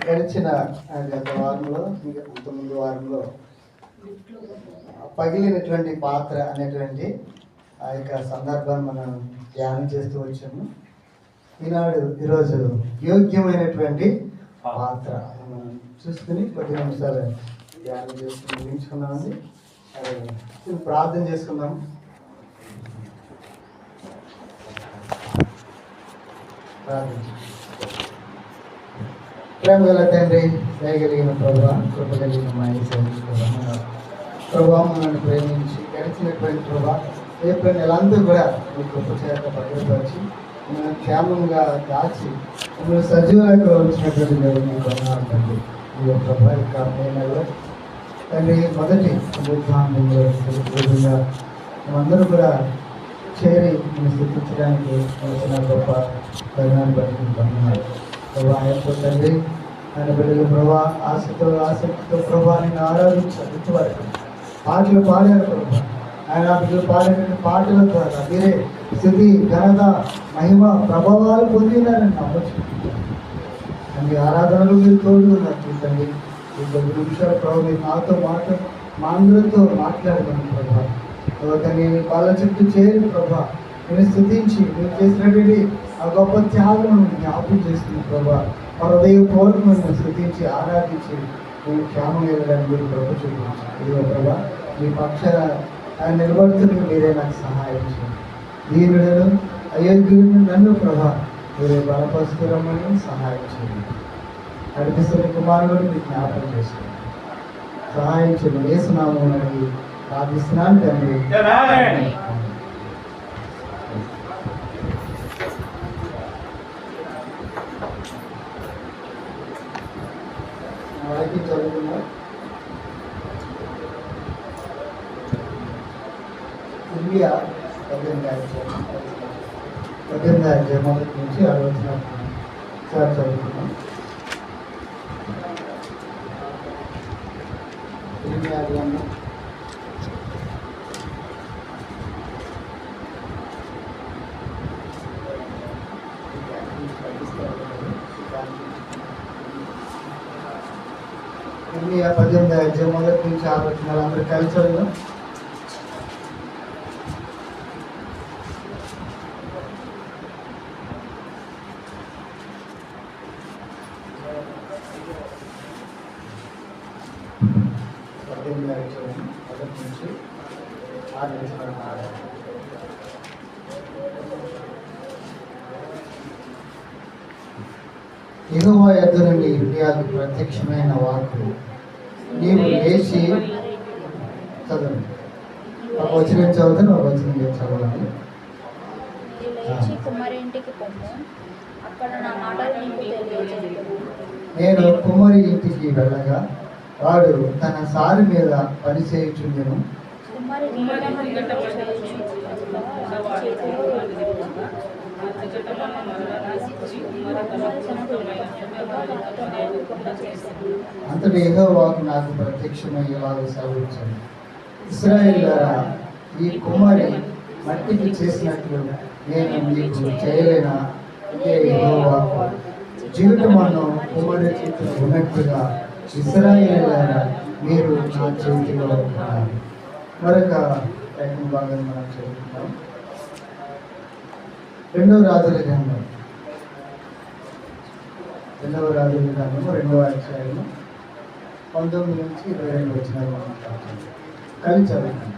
గడిచిన గత వారంలో ముందు వారంలో పగిలినటువంటి పాత్ర అనేటువంటి ఆ యొక్క సందర్భాన్ని మనం ధ్యానం చేస్తూ వచ్చాము. ఈరోజు యోగ్యమైనటువంటి పాత్ర మనం చూసుకుని కొద్ది నిమిషాలు ధ్యానం చేసుకుని ముగించుకున్నామండి. ప్రార్థన చేసుకుందాము. ప్రేమ గల తండ్రి, దయగలిగిన ప్రభా, కృప కలిగిన మా ప్రభావం నన్ను ప్రేమించి గడిచినటువంటి ప్రభా రేపు నెలంతా కూడా మీ కృప చేత భద్రపరిచి మిమ్మల్ని క్షేమంగా దాచి మిమ్మల్ని సజీవంగా ఉంచినటువంటి మీకు అన్నారు తండ్రి. ఈ ప్రభా యొక్క నెలలో తండ్రి మొదటి బుద్ధాంతంలో మేమందరూ కూడా చేరి మేము స్థితించడానికి వచ్చిన గొప్ప పరిణామాన్ని పట్టుకుంటున్నారు. ప్రభా యొక్క తండ్రి ఆయన బిడ్డలు ప్రభా ఆసక్తితో ప్రభా నేను ఆరాధించారు. ఇంతవరకు పాటలు పాడారు ప్రభా. ఆయన బిడ్డలు పాడిన పాటల ద్వారా మీరే స్థితి, ఘనత, మహిమ, ప్రభావాలు పొందినారని నమ్మచ్చు. అండి ఆరాధనలు మీరు తోడు ఉన్నారు తండ్రి. ఈ 10 నిమిషాలు ప్రభావ మీరు నాతో మా అందరితో మాట్లాడమని ప్రభా. నేను వాళ్ళ చుట్టూ చేరి ప్రభా నేను స్థుతించి మీరు చేసినటువంటి ఆ గొప్ప త్యాగం జ్ఞాపకం చేస్తుంది ప్రభా. హృదయపూర్వకంగా స్థుతించి ఆరాధించి నేను క్షేమం వెళ్ళడానికి మీరు ప్రభు చూపించాను. ఇదిగో ప్రభా మీ పక్షాన ఆయన నిలబడుతున్న మీరే నాకు సహాయం చేయండి. దీనులను అయోగ్యులను నన్ను ప్రభా మీరే బలపరుస్తురమ్మని సహాయం చేయండి. నడిపిస్తున్న కుమారుడు మీకు జ్ఞాపకం చేస్తుంది. సహాయం చేయండి. యేసునామమునకి ప్రార్థిస్తున్నాను తండ్రి. చదువుకున్నా ఇండియా 18వ అధ్యాయం మొదటి నుంచి ఆలోచన సార్ చదువుకున్నాం. ఇండియా గ్రంథం 18వ అధ్యాయం మొదటి నుంచి ఆలోచనలు అందరూ కలిసి చదువుదాం. యెహోవా యొద్ద నుండి ఇండియాకు ప్రత్యక్షమైన వాక్కు, నీవు లేచి చదవండి. ఒక వచనం చదువుతాను, ఒక వచనం చదవాలి. నేను కుమ్మరి ఇంటికి వెళ్ళగా వాడు తన సారి మీద పని చేయుచుండెను. అంతటి యెహోవాకు నాకు ప్రత్యక్షమయ్యేలాగా సెలవిచ్చాను. ఇశ్రాయేలులారా, ఈ కుమ్మరి మట్టికి చేసినట్లు నేను మీకు చేయలేనా? ఇదే యెహోవాకు జీవితమన్ను కుమ్మరి చేతిలో ఉన్నట్టుగా ఇశ్రాయేలులారా మీరు నా చేతిలో ఉన్నారు. మరొక భాగం మనం చదువుకుంటాం. 2వ రాజుల గ్రంథం 2వ అధ్యాయము 19 నుంచి 22 వచనాలు కలిసి చదువుతాం.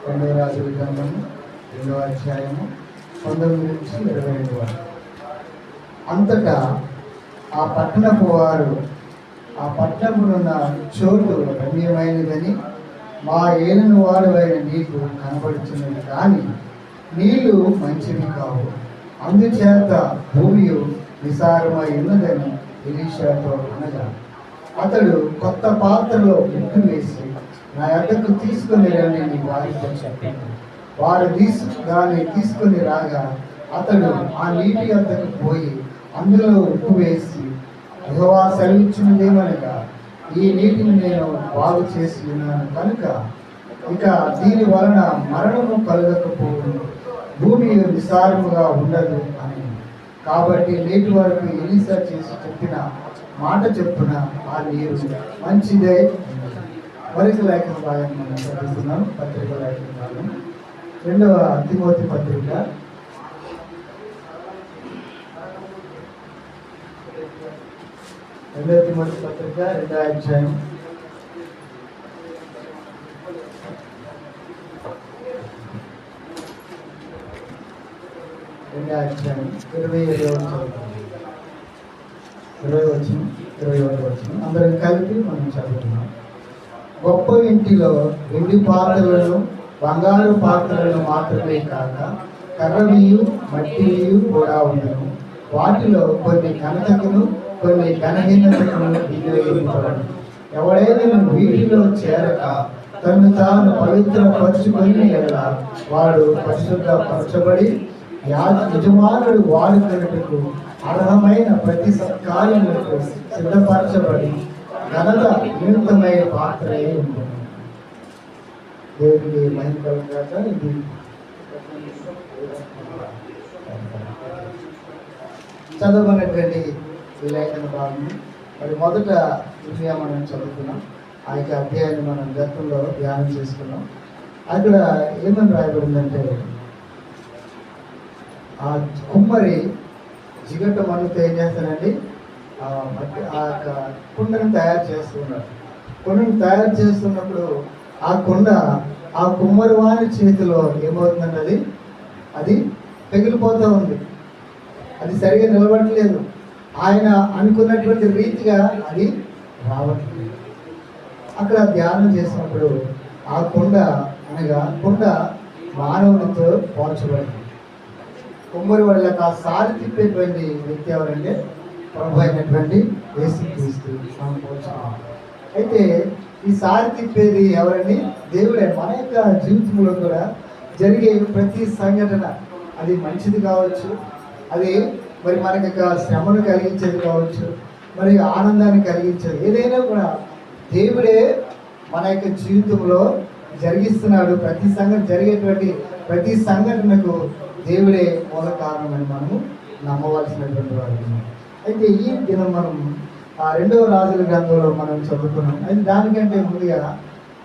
2వ రాజుల గ్రంథము 2వ అధ్యాయము 19 నుంచి 22 వరకు. అంతటా ఆ పట్టణపు వారు ఆ పట్టణమునున్న చోటు రమ్యమైనదని మా ఏలిన వాడువైన నీకు కనబడుతున్నది, కానీ నీళ్లు మంచివి కావు, అందుచేత భూమి విసారమై ఉన్నదని ఎలీషాతో అనగా, అతడు కొత్త పాత్రలో ఉప్పు వేసి నా యొద్దకు తీసుకుని రండి వారితో చెప్పాను. వారు దాన్ని తీసుకుని రాగా అతడు ఆ నీటి యొద్దకు పోయి అందులో ఉప్పు వేసి, యెహోవా సెలవిచ్చినదేమనగా, ఈ నీటిని నేను బాగు చేసి ఉన్నాను కనుక ఇక దీని వలన మరణము కలగకపోవును, భూమి విస్తారముగా ఉండదు అని. కాబట్టి నేటి వరకు ఎలీసా చేసి చెప్పిన మాట చెప్పున ఆ నీరు మంచిదే. మరొక లేఖన భాగాన్ని మనం చదువుతున్నాం. పత్రిక లేఖన భాగం 2వ తిమోతి పత్రిక 2వ తిమోతి పత్రిక 2వ అధ్యాయం 2వ అధ్యాయం 27వ వచనం అందరం కలిపి మనం చదువుతున్నాం. గొప్ప ఇంటిలో వెండి పాత్రలను బంగారు పాత్రలను మాత్రమే కాక కర్రవియు మట్టియు కూడా ఉండను. వాటిలో కొన్ని ఘనతకును కొన్ని ఘనహీనతకును వినియోగించబడి ఎవడైనా వీటిలో చేరక తను తాను పవిత్రపరచుకొని ఎడల వాడు పరిశుద్ధపరచబడి యజమానుడు వాడుకొనుటకు అర్హమైన ప్రతి సత్కార్యములకు సిద్ధపరచబడి ఘనత నిమిత్తమైన పాత్రే ఉంటుంది. దేవుడికి మహిమ కలుగుగాక. ఇది చదవనటువంటి ఈ లేఖన భాగం. మరి మొదట ఇర్మియా మనం చదువుకున్నాం. ఆ యొక్క అధ్యాయాన్ని మనం గతంలో ధ్యానం చేసుకున్నాం. అక్కడ ఏమని రాయబడిందంటే, ఆ కుమ్మరి జిగట మన్నుతో ఏం చేస్తానండి, ఆ యొక్క కుండను తయారు చేస్తున్నాడు. కుండను తయారు చేస్తున్నప్పుడు ఆ కుండ ఆ కుమ్మరి వారి చేతిలో ఏమవుతుందంటే అది పెగిలిపోతూ ఉంది. అది సరిగా నిలబడట్లేదు. ఆయన అనుకున్నటువంటి రీతిగా అది రావట్లేదు. అక్కడ ధ్యానం చేసినప్పుడు ఆ కుండ అనగా కుండ మానవునితో పోల్చబడింది. కుమ్మరి వాళ్ళకి ఆ సారి తిప్పేటువంటి వ్యక్తి ఎవరంటే ప్రభు అయినటువంటి యేసుక్రీస్తు మనం పోల్చుకున్నాం. అయితే ఈ సారి తిప్పేది ఎవరండి? దేవుడే. మన యొక్క జీవితంలో కూడా జరిగే ప్రతి సంఘటన అది మంచిది కావచ్చు, అది మరి మనకి శ్రమను కలిగించేది కావచ్చు, మరి ఆనందాన్ని కలిగించేది ఏదైనా కూడా దేవుడే మన యొక్క జీవితంలో జరిగిస్తున్నాడు. ప్రతి జరిగేటువంటి ప్రతి సంఘటనకు దేవుడే మూల కారణమని మనము నమ్మవలసినటువంటి వారు. అయితే ఈ దినం మనం 2వ రాజుల గ్రంథంలో మనం చదువుకున్నాం. అయితే దానికంటే ముందుగా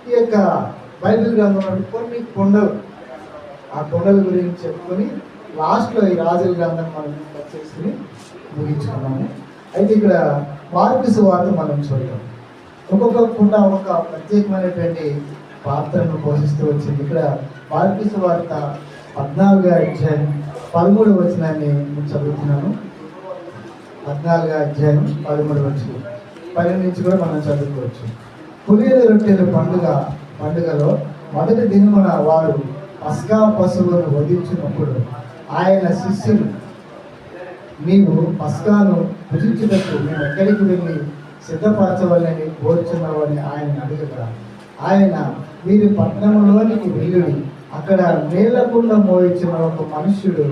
ఈ యొక్క బైబిల్ గ్రంథంలో కొన్ని కొండలు, ఆ కొండల గురించి చెప్పుకొని లాస్ట్లో ఈ రాజుల గ్రంథం మనం చేసుకుని ముగించుకున్నాము. అయితే ఇక్కడ మార్కు సువార్త మనం చూద్దాం. ఒక్కొక్క కుండ ఒక ప్రత్యేకమైనటువంటి పాత్రను పోషిస్తూ వచ్చింది. ఇక్కడ మార్కు సువార్త 14వ అధ్యాయం 13వ వచనాన్ని నేను చదువుతున్నాను. 14వ అధ్యాయం 13వ వచనం 12 నుంచి కూడా మనం చదువుకోవచ్చు. పులియల రొట్టెల పండుగలో మొదటి దినమున వారు పస్కా పశువును వధించినప్పుడు ఆయన శిష్యులు, నీవు పస్కాను భుజించుటకు మేము ఎక్కడికి వెళ్ళి సిద్ధపరచవాలని కోరుచున్నావని ఆయన అడుగుతా, ఆయన మీరు పట్టణంలోనికి వెళ్ళి అక్కడ నీళ్లకుండా మోయించిన ఒక మనుష్యుడు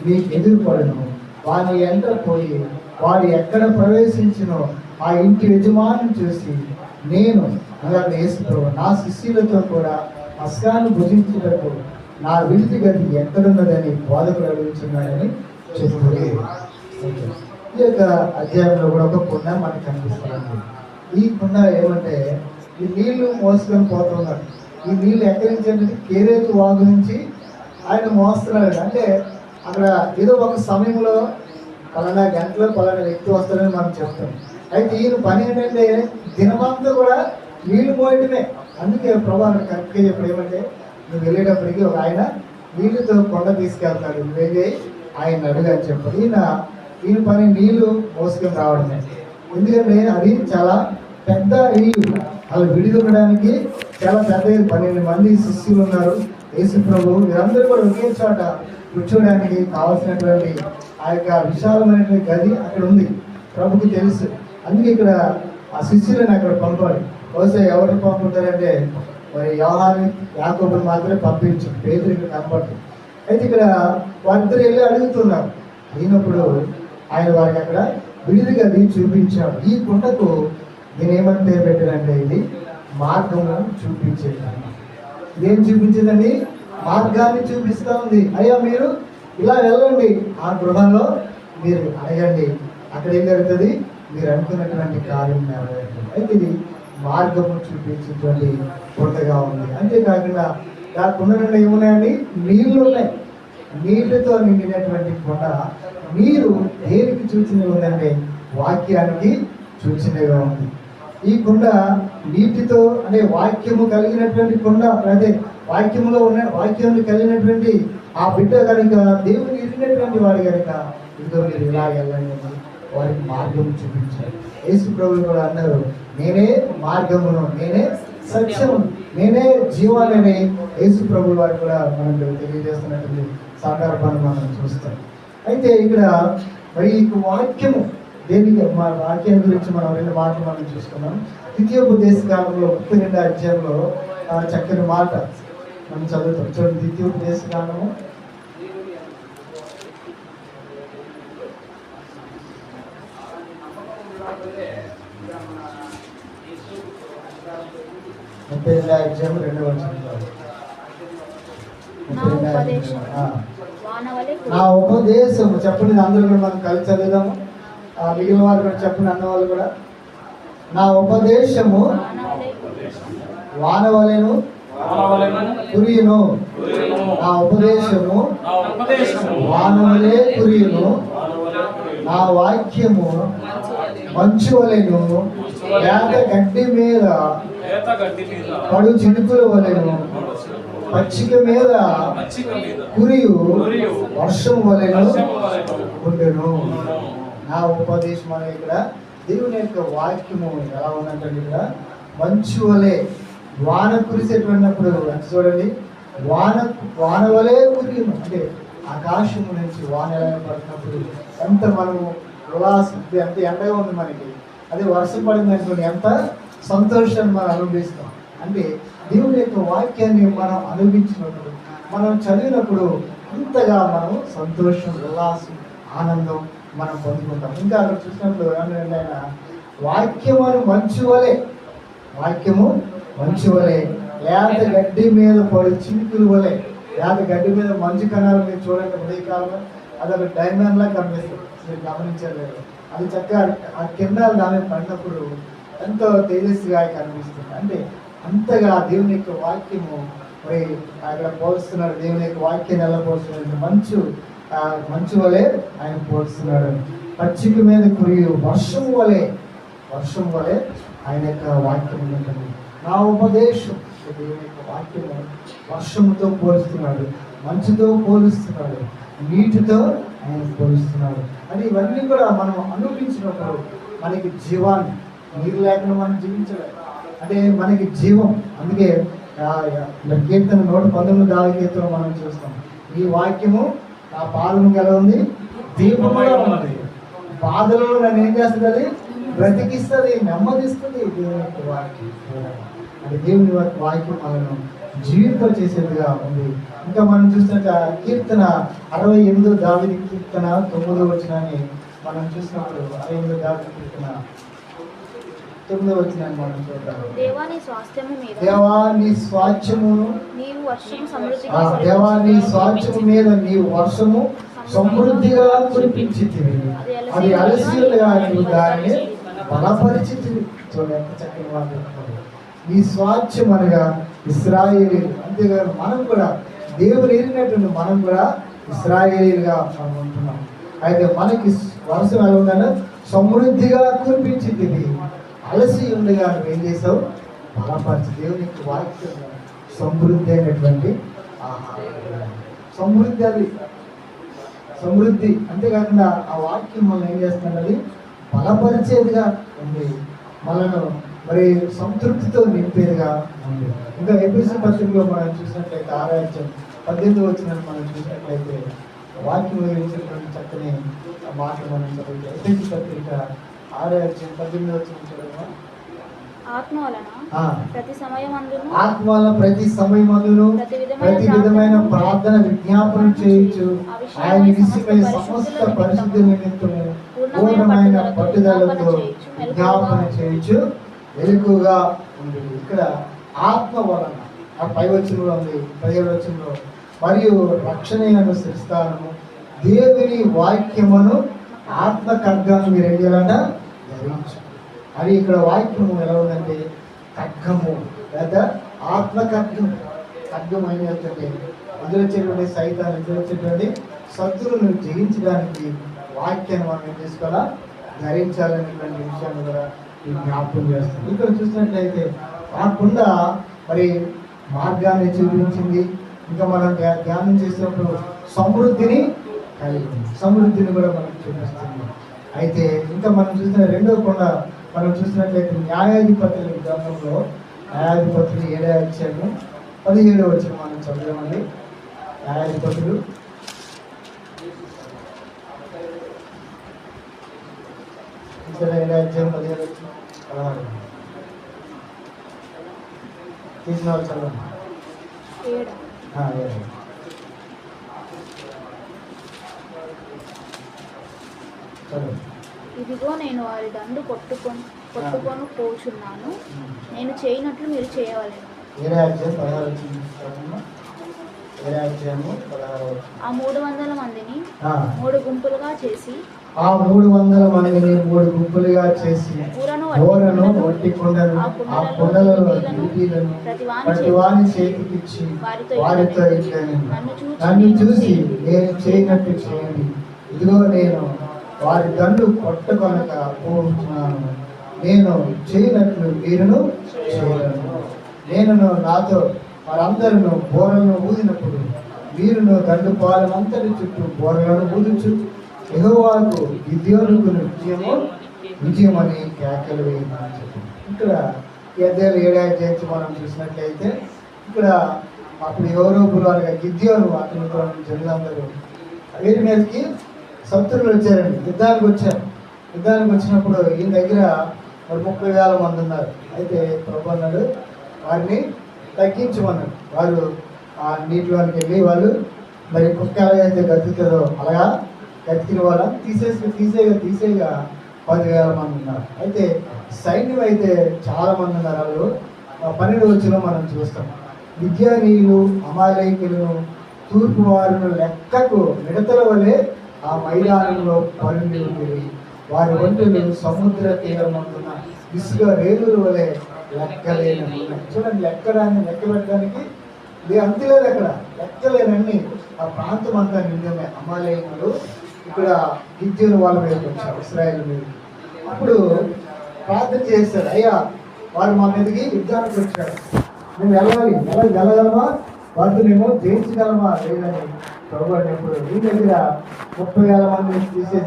మీకు ఎదురుపడను, వాని ఎంట పోయి వాడు ఎక్కడ ప్రవేశించినో ఆ ఇంటి యజమాని చూసి నేను అలాగే యేసుప్రభు నా శిష్యులతో కూడా పస్కాను భుజించుటకు నా విడిది గది ఎక్కడున్నదని బోధకుడు అడుగుతున్నాడని చెప్తుంది. ఈ యొక్క అధ్యాయంలో కూడా ఒక కుండ మనకు కనిపిస్తుంది. ఈ కుండ ఏమంటే ఈ నీళ్లు మోసుకొని పోతున్నారు. ఈ నీళ్ళు ఎక్కడి నుంచి అంటే కేరేతు వాగు నుంచి ఆయన మోస్తున్నాడు. అంటే అక్కడ ఏదో ఒక సమయంలో పలానా గంటలో పలానా వ్యక్తి వస్తాడని మనం చెప్తాం. అయితే ఈయన పని ఏంటంటే దినమంతా కూడా నీళ్లు మోయడమే. అందుకే ప్రభావం కరెక్ట్గా చెప్పడం ఏమంటే, నువ్వు వెళ్ళేటప్పటికి ఒక ఆయన నీళ్ళతో కొండ తీసుకెళ్తాడు, నువ్వేగే ఆయన అడుగు అని చెప్పాడు. ఈయన పని నీళ్లు మోసుకొని రావడమే. ఎందుకంటే అది చాలా పెద్ద ఇల్లు, అలా విడిదొక్కడానికి చాలా పెద్ద 12 మంది శిష్యులు ఉన్నారు. యేసు ప్రభు వీరందరూ కూడా ఒకే చోట కూర్చోడానికి కావాల్సినటువంటి ఆ యొక్క విశాలమైనటువంటి గది అక్కడ ఉంది. ప్రభుకి తెలుసు. అందుకే ఇక్కడ ఆ శిష్యులను అక్కడ పంపాడు. బహుశా ఎవరిని పంపుతారంటే మరి యోహాను యాకోబుని మాత్రమే పంపించు, పేతురుకి కనపడదు. అయితే ఇక్కడ వారిద్దరు వెళ్ళి అడుగుతున్నారు. అయినప్పుడు ఆయన వారికి అక్కడ విడిది గది చూపించాడు. ఈ కుండకు నేను ఏమని పేరు పెట్టానంటే ఇది మార్గము చూపించేది. ఏం చూపించిందని? మార్గాన్ని చూపిస్తూ ఉంది. అయ్యా మీరు ఇలా వెళ్ళండి, ఆ గృహంలో మీరు అడగండి, అక్కడ ఏం జరుగుతుంది, మీరు అనుకున్నటువంటి కార్యం నెరవేరుతుంది. అయితే ఇది మార్గము చూపించేటువంటి కొండగా ఉంది. అంతేకాకుండా ఆ కొండలో ఏమున్నాయండి, నీళ్లు ఉన్నాయి. నీళ్లతో నిండినటువంటి కొండ. నీరు దేనికి సూచనగా ఉందంటే వాక్యానికి సూచనగా ఉంది. ఈ కొండ నీటితో అంటే వాక్యము కలిగినటువంటి కొండ, అదే వాక్యములో ఉన్న వాక్యములు కలిగినటువంటి ఆ బిడ్డ కనుక దేవుని ఎరిగినటువంటి వాడు కనుక ఇదిగో మీరు ఇలా వెళ్ళండి, వారికి మార్గం చూపించారు. యేసు ప్రభువు కూడా అన్నారు, నేనే మార్గమును, నేనే సత్యము, నేనే జీవాలని యేసు ప్రభువు వారు కూడా మనకు తెలియజేస్తున్నటువంటి సందర్భాన్ని మనం చూస్తాం. అయితే ఇక్కడ మరి ఈ వాక్యము దేనికి, మా వాక్యం గురించి మనం 2 మాటలు మనం చూసుకున్నాం. ద్వితీయోపదేశ కాలంలో 32 అధ్యాయంలో చక్కని మాట మనం చదువుతాం. చూడండి, ద్వితీయోపదేశ కాలము 32 అధ్యాయం 2వ వచనంలో నా ఉపదేశము చెప్పండి, అందరూ కూడా మనం కలిసి చదువుదాము. మిగిలిన వారు కూడా చెప్పండి, అన్నవాళ్ళు కూడా. నా ఉపదేశము వానవలెను కురియును, నా ఉపదేశము వానవలే కురియును, నా వాక్యము మంచు వలెను లేత గడ్డి మీద పడు చినుకుల వలెను, పచ్చిక మీద కురియు వర్షం వలెను ఉండెను. నా ఉపదేశం అనే ఇక్కడ దేవుని యొక్క వాక్యము ఎలా ఉందంటే ఇక్కడ మంచు వలె, వాన కురిసేటువంటిప్పుడు చూడండి, వాన వలె కురియను. అంటే ఆకాశము నుంచి వాన ఎలా పడినప్పుడు ఎంత మనము ఉల్లాసం, ఎంత ఎండగా ఉంది మనకి, అదే వర్షం పడింది అనుకోండి ఎంత సంతోషాన్ని మనం అనుభవిస్తాం. అంటే దేవుని యొక్క వాక్యాన్ని మనం అనుభవించినప్పుడు, మనం చదివినప్పుడు అంతగా మనం సంతోషం, ఉల్లాసం, ఆనందం మనం పొందుకుంటాం. ఇంకా అక్కడ చూసినప్పుడు ఏమంటే ఆయన వాక్యము మంచు వలె, వాక్యము మంచు వలె లేత గడ్డి మీద పడి చినుకులు వలె, లేత గడ్డి మీద మంచు కణాలు మీరు చూడండి ఉదయకాలంలో అదొక డైమండ్ లా కనిపిస్తుంది. మీరు గమనించారు, అది చక్కగా ఆ కిరణాలు దాని పడినప్పుడు ఎంతో తేజస్సుగా కనిపిస్తుంది. అంటే అంతగా దేవుని యొక్క వాక్యము మరి అక్కడ పోలుస్తున్నాడు. దేవుని యొక్క వాక్యాన్ని ఎలా పోలుస్తున్నాడు, మంచు వలె ఆయన పోలుస్తున్నాడు. పచ్చిక మీద కురియు వర్షం వలె ఆయన యొక్క వాక్యం ఉంటుంది. నా ఉపదేశం, దేవుని యొక్క వాక్యము వర్షముతో పోలుస్తున్నాడు, మంచుతో పోలుస్తున్నాడు, నీటితో ఆయన పోలుస్తున్నాడు. అని ఇవన్నీ కూడా మనం అనుభవించినప్పుడు మనకి జీవాన్ని, నీరు లేకుండా మనం జీవించలేదు, అంటే మనకి జీవం. అందుకే కీర్తన 119 దావి కీర్తన మనం చూస్తాం, ఈ వాక్యము నా పాదము ఎలా ఉంది, దీపముగా ఉన్నది, బాధలలో నన్ను ఏం చేస్తుంది, అది బ్రతికిస్తుంది, నెమ్మదిస్తుంది. దేవుని యొక్క వాక్యం, అంటే దేవుని వాక్యం మనను జీవితం చేసేదిగా ఉంది. ఇంకా మనం చూసినట్టు కీర్తన 68 దావీదు కీర్తన 9వ వచనాన్ని మనం చూసినప్పుడు 68 దావీదు కీర్తన 9వ వచనాన్ని మనం చూద్దాం. దేవా నీ స్వాస్థ్యము దేవా నీ స్వాస్థ్యము మీద నీవు వర్షము సమృద్ధిగా కురిపించితివి, అది అలసిలుగా నీవు దాన్ని బలపరిచితివి. చూడండి ఎంత చక్కని మాట. నీ స్వాస్థ్యం అనగా ఇశ్రాయేలీయులు. అంతేకాదు మనం కూడా దేవుడు ఎరిగినటువంటి మనం కూడా ఇశ్రాయేలీయులుగా మనం ఉంటున్నాం. అయితే మనకి వర్షం ఎలా ఉందన్న సమృద్ధిగా కురిపించింది, అలసి ఉండగా నువ్వు ఏం చేసావు, బలపరిచి. దేవుని యొక్క వాక్యం సమృద్ధి అయినటువంటి ఆహారం, సమృద్ధి, అది సమృద్ధి. అంతేకాకుండా ఆ వాక్యం మనం ఏం చేస్తున్నది, బలపరిచేదిగా ఉంది, మనను మరి సంతృప్తితో నింపేదిగా ఉంది. ఇంకా ఎఫెసీ పత్రికలో మనం చూసినట్లయితే 6వ అధ్యాయం 18వ వచనాన్ని మనం చూసినట్లయితే వాక్యం వివరించినటువంటి చక్కని మాటలు మనం చదివితే ఎఫెసీ పత్రిక 6వ అధ్యాయం 18వ వచనం చూడగా, ఆత్మ వలన ప్రతి సమయమందును ప్రతి విధమైన ప్రార్థన విజ్ఞాపన చేయొచ్చు, ఆయన విషయమై సమస్త పరిశుద్ధి నిమిత్తము పూర్ణమైన పట్టుదలతో విజ్ఞాపన చేయొచ్చు వెలుగుగా ఉంది. ఇక్కడ ఆత్మ వలన ఆ పై వచనంలో ఉంది, 17వ వచనంలో, మరియు రక్షణ అనుసరిస్తాను దేవుని వాక్యమును ఆత్మ ఖడ్గాన్ని మీరు ఏం చేయాలంట ధరించు. అది ఇక్కడ వాక్యం ఎలా ఉందంటే ఖడ్గము లేదా ఆత్మ ఖడ్గం. ఖడ్గం ఏం చేస్తుంది? ఎదురొచ్చేటువంటి సైతాన్ని, ఎదురొచ్చేటువంటి శత్రువులను జయించడానికి వాక్యాన్ని మనం ఏం చేసుకోవాలా? ధరించాలనేటువంటి విషయాన్ని కూడా జ్ఞాపకం చేస్తుంది. ఇక్కడ చూసినట్లయితే కాకుండా మరి మార్గాన్ని చూపించింది. ఇంకా మనం ధ్యానం చేసినప్పుడు సమృద్ధిని కలిగింది, సమృద్ధిని కూడా మనకు చూపిస్తుంది. అయితే ఇంకా మనం చూసిన రెండో కొండ మనం చూసినట్లయితే న్యాయాధిపతుల గ్రంథంలో న్యాయాధిపతులు 7వ అధ్యాయము 17వ వచనం మనం చదివామండి. న్యాయాధిపతులు 7వ అధ్యాయం 17వ వచనం 16 తీసిన వాళ్ళు చదవండి. ఇదిగో నేను వారి దండు కొట్టుకొని పోచున్నాను, నేను చేయనట్లు మీరు చేయవలెను. ఆ 300 మందిని 3 గుంపులుగా చేసి ఊరను ఒట్టి కొండను ఆ కుండలలో ప్రతివాని చేతికిచ్చి వారితో నన్ను చూసి నేను చేయనట్టు చేయండి. ఇదిగో నేను వారి దండు కొట్టకొనక పోతున్నాను, నేను చేయనట్లు మీరును చేయలను. నేను నాతో వారందరూ బోరలను ఊదినప్పుడు వీరును దండు పాలనంతటి చుట్టూ బోరలను ఊదుచు యెహోవాకు గిద్యోనుకు విజయమని కేకలు వేయమని చెప్పి ఇక్కడ 7వ అధ్యాయం మనం చూసినట్లయితే ఇక్కడ అప్పుడు ఎవరో పురాలుగా గిద్యోను అతనితో జనులందరూ వీరి మీదకి శత్రువులు వచ్చారండి, యుద్ధానికి వచ్చారు. యుద్ధానికి వచ్చినప్పుడు ఈయన దగ్గర మరి 30,000 మంది ఉన్నారు. అయితే ప్రభు అన్నాడు వారిని తగ్గించమన్నాడు. వారు ఆ నీటిలోనికి వెళ్ళి వాళ్ళు మరి కుక్క ఎలాగైతే గతుకుతుందో అలాగా గతికిన వాళ్ళని తీసేగా 10,000 మంది ఉన్నారు. అయితే సైన్యం అయితే చాలా మంది ఉన్నారు. వాళ్ళు 12వ వచనం మనం చూస్తాం. విద్యానీయులు అమాలేకులను తూర్పు వారిని లెక్కకు మిడతల వలె ఆ మైదానంలో పరుండి ఉండేవి. వారి ఒంటెలు సముద్ర తీరమందున ఇసుక రేలుల వలె లెక్కలేని ఉన్నాయి. చూడండి, లెక్క పెట్టడానికి అంతులేదు, అక్కడ లెక్కలేనన్ని ఆ ప్రాంతం అంతా నిజమే. అమాలేకులు ఇక్కడ గిద్యోను వాళ్ళ మీదకి వచ్చారు, ఇశ్రాయేలు మీద. అప్పుడు ప్రార్థన చేశారు, అయ్యా వారు మా మీదకి యుద్ధానికి వచ్చారు, మేము వెళ్ళగలమా, వారితో మేము జయించగలమా లేదని ప్రభు అన్నప్పుడు మీ దగ్గర 30,000 మందిని తీసేసి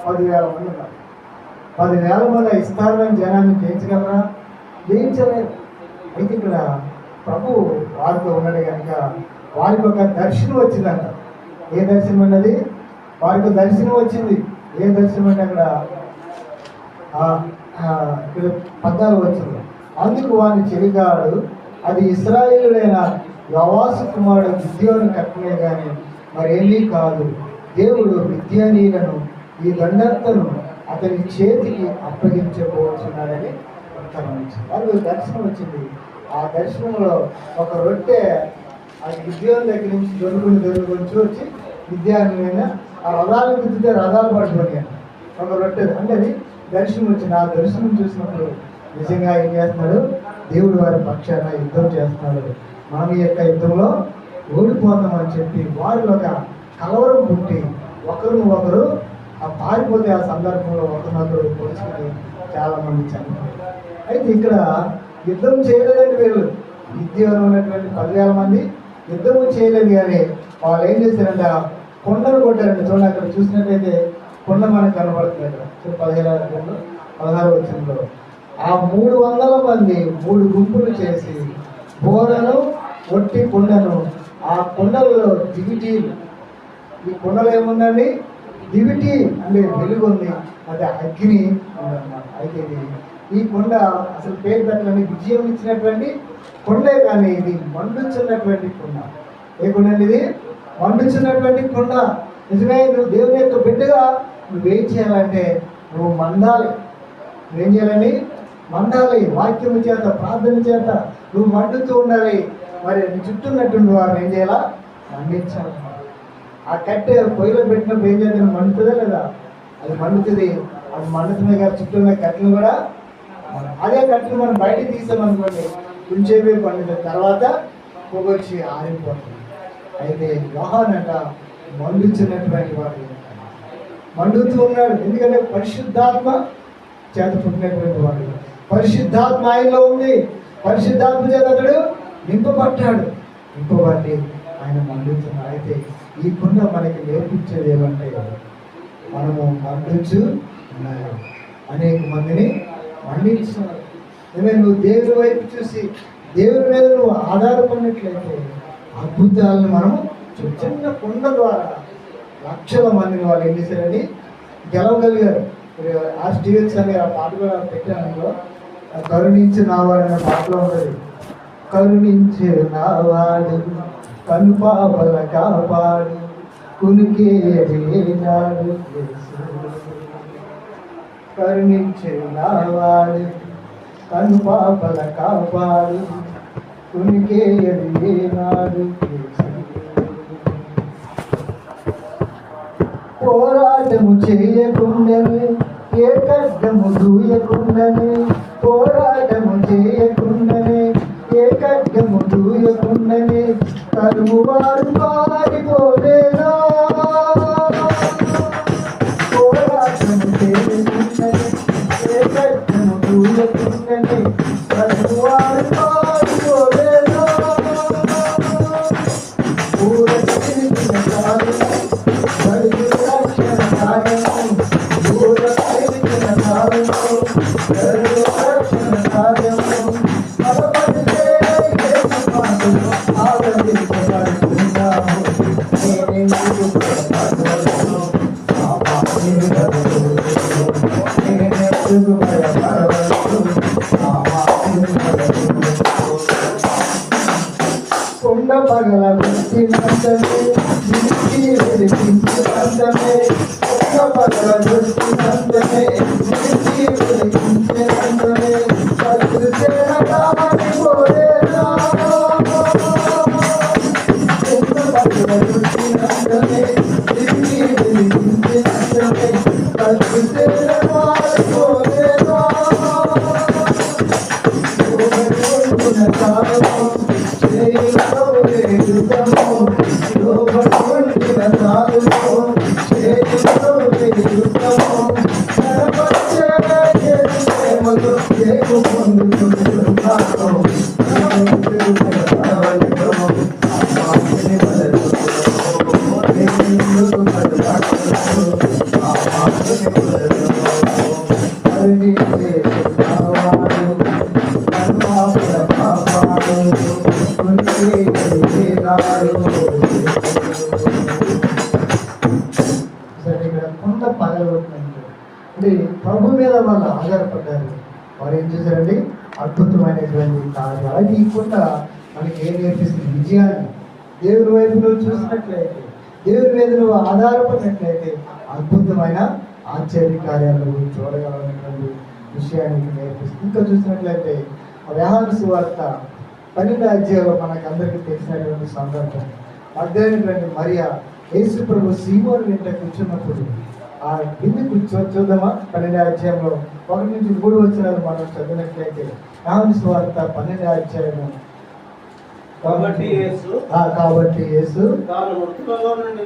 10,000 మంది ఉన్నారు. 10,000 మంది ఇస్తారని జనాన్ని జయించగలరా? జయించలేదు. అయితే ఇక్కడ ప్రభు వారితో ఉన్నాడు కనుక వారికి ఒక దర్శనం వచ్చిందంట. ఏ దర్శనం అన్నది? వారికి దర్శనం వచ్చింది. ఏ దర్శనం అంటే అక్కడ 14వ వచనం, అందుకు వాని చెలిగాడు అది ఇశ్రాయేలుడైన యోవాషు కుమారుడు గిద్యోను కట్టలే కానీ మరేమీ కాదు. దేవుడు మిద్యానీయులను ఈ దండంతను అతని చేతికి అప్పగించబోతున్నాడని వారికి దర్శనం వచ్చింది. ఆ దర్శనంలో ఒక రొట్టె ఆ గిద్యోను దగ్గర నుంచి దొరుకుని వచ్చి మిద్యానీయులైన ఆ రథాలు గుద్దితే రథాలు పడిపోయాయి. ఒక రొట్టె అంటే అది దర్శనం వచ్చింది. ఆ దర్శనం చూసినప్పుడు నిజంగా ఏం చేస్తున్నాడు? దేవుడు వారి పక్షాన యుద్ధం చేస్తున్నాడు, మనం ఈ యొక్క యుద్ధంలో ఓడిపోతామని చెప్పి వారిలో ఒక కలవరం పుట్టి ఒకరు పారిపోతే ఆ సందర్భంలో ఒకరినొకరు పోల్చుకుని చాలా మంది చనిపోయారు. అయితే ఇక్కడ యుద్ధం చేయలేదంటే వీళ్ళు విద్యలో ఉన్నటువంటి 10,000 మంది యుద్ధము చేయలేదు, కానీ వాళ్ళు ఏం చేశారంటే కొండను కొట్టారండి. చూడండి, అక్కడ చూసినట్లయితే కొండ మనకు కనబడుతుంది. అక్కడ 16వ వచనంలో ఆ 300 మంది 3 గుంపులు చేసి బోరను ఒట్టి కొండను ఆ కొండలలో దివిటీలు, ఈ కొండలో ఏముందండి? దివిటి అంటే వెలుగు ఉంది, అది అగ్ని ఉందన్నమాట. అయితే ఈ కొండ అసలు పేరు పెట్టాలని విజయం ఇచ్చినటువంటి కొండే, కానీ ఇది మండుచున్నటువంటి కొండ. ఏ కొండ అండి ఇది? మండుచున్నటువంటి కొండ. నిజమే, నువ్వు దేవుని యొక్క బిడ్డగా నువ్వేం చేయాలంటే నువ్వు మండాలి. నువ్వేం చేయాలని? మండాలి. వాక్యము చేత, ప్రార్థన చేత నువ్వు మండుతూ ఉండాలి. మరి నీ చుట్టూ ఉన్నటువంటి వారిని ఏం చేయాలా? మండించాలి. ఆ కట్టె పొయ్యిలో పెట్టినప్పుడు ఏం చేయాలి? మండుతుందా లేదా? అది మండుతుంది. అది మండుతున్న గారి చుట్టూ ఉన్న కట్టెలు కూడా అదే కట్టెలు మనం బయటికి తీసామనుకోండి కొంచెంసేపే పండుతుంది, తర్వాత పొగొచ్చి ఆరిపోతుంది. అయితే యోహాను అంట మండుచున్నటువంటి వాడు, మండుతూ ఉన్నాడు. ఎందుకంటే పరిశుద్ధాత్మ చేత పుట్టినటువంటి వాడు, పరిశుద్ధాత్మ ఆయనలో ఉంది. పరిశుద్ధాత్మ చేత అతడు నింపబడ్డాడు. నింపబట్టి ఆయన మండుతున్నాడు. అయితే ఈ కుండ మనకి నేర్పించేది ఏమంటే మనము మండుచు ఉన్నాడు, అనేక మందిని మండించున్నాడు. ఏమైనా నువ్వు దేవుని వైపు చూసి దేవుని మీద నువ్వు ఆధారపడినట్లయితే అద్భుతాలను మనము చిన్న కుండ ద్వారా లక్షల మందిని వాళ్ళు ఏం చేశారని గెలవగలిగారు. ఆ స్టీవెన్స్ అనే ఆ పాట కూడా పెట్టాను. కరుణించి నావాడు అనే పాటలో ఉంటుంది. కరుణించే నావాడు కనుపాపల కాపాడు కునికే నాడు, కరుణించే నావాడు కనుపాపల కాపాడు కునికే నాడు. పోరాటము చేయకుండానే ఏ ఖడ్గము దూయకుండానే, పోరాటము చేయకుండానే ఏ ఖడ్గము దూయకుండానే తరుము వారు పారిపోలేదా. పోరాటము చేయకుండానే ఏ ఖడ్గము దూయకుండానే తరుము వారు పారిపోలేదా. కొండ పగల దృష్టినంతనే వెలిగించినంతనే, కొండ పగల దృష్టినంతనే వెలిగించినంతనే కలుసేన కాలిపోలేదా. కొండ పగల దృష్టినంతనే వెలిగించినంతనే కలుసేన కాలిపోలేదా. కొండ పగలగొట్టినట్టు అంటే ప్రభు మీద వాళ్ళు ఆధారపడ్డారు. వారు ఏం చేశారండి? అద్భుతమైనటువంటి కార్యాలు. అది ఈ కొండ మనకి ఏం నేర్పిస్తుంది? విజయాన్ని. దేవుని వైపు నువ్వు చూసినట్లయితే, దేవుని మీద నువ్వు ఆధారపడినట్లయితే అద్భుతమైన ఆశ్చర్య కార్యాలు చూడగలనేటువంటి విషయానికి నేర్పిస్తుంది. ఇంకా చూసినట్లయితే యోహాను సువార్త 12వ అధ్యాయంలో మనకు అందరికీ తెలిసినటువంటి సందర్భం. అర్థమైనటువంటి మరియా యేసు ప్రభు సీమోను వెంట కూర్చున్నప్పుడు ఆ బిందు చూద్దామా? 12వ అధ్యాయంలో 1 నుంచి 3 వచనాలు మనం చదివినట్లయితే యోహాను సువార్త 12వ అధ్యాయము. కాబట్టి యేసు తాను మృతులలో నుండి